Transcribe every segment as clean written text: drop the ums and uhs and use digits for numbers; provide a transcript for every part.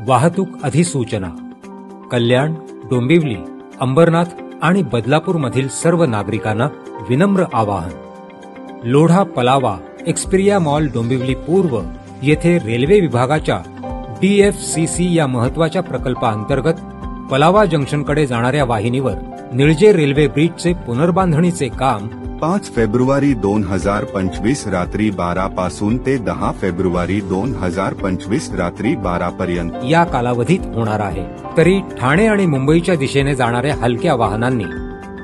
वाहतूक अधिसूचना. कल्याण, डोंबिवली, अंबरनाथ आणि बदलापूरमधील सर्व नागरिकांना विनम्र आवाहन. लोढा पलावा एक्सपिरिया मॉल डोंबिवली पूर्व येथे रेल्वे विभागाच्या DFCC या महत्वाच्या प्रकल्पाअंतर्गत पलावा जंक्शनकडे जाणाऱ्या वाहिनीवर निळजे रेल्वे ब्रिजचे पुनर्बांधणीचे काम 5 फेब्रुवारी 2025 रात्री 12 पासून ते 10 फेब्रुवारी 2025 रात्री 12 पर्यंत या कालावधीत होणार आहे. तरी ठाणे आणि मुंबईच्या दिशेने जाणाऱ्या हलक्या वाहनांनी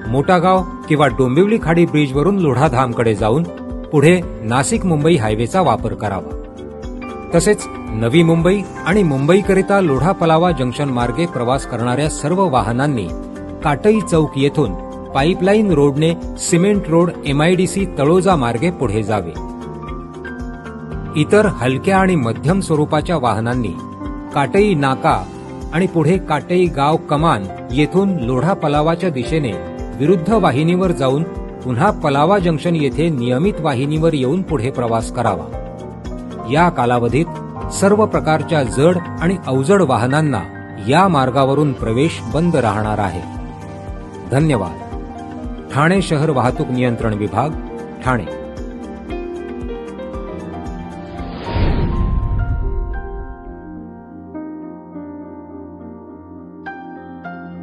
मोठागाव किंवा डोंबिवली खाडी ब्रिजवरून लोढाधामकडे जाऊन पुढे नाशिक मुंबई हायवेचा वापर करावा. तसेच नवी मुंबई आणि मुंबईकरिता लोढा पलावा जंक्शन मार्गे प्रवास करणाऱ्या सर्व वाहनांनी काटई चौक येथून पाईपलाईन रोडने सिमेंट रोड MIDC तळोजा मार्गे पुढे जावे. इतर हलक्या आणि मध्यम स्वरूपाच्या वाहनांनी काटई नाका आणि पुढे काटई गाव कमान येथून लोढा पलावाच्या दिशेने विरुद्ध वाहिनीवर जाऊन पुन्हा पलावा जंक्शन येथे नियमित वाहिनीवर येऊन पुढे प्रवास करावा. या कालावधीत सर्व प्रकारच्या जड आणि अवजड वाहनांना या मार्गावरून प्रवेश बंद राहणार आहे. धन्यवाद. ठाणे शहर वाहतूक नियंत्रण विभाग, ठाणे.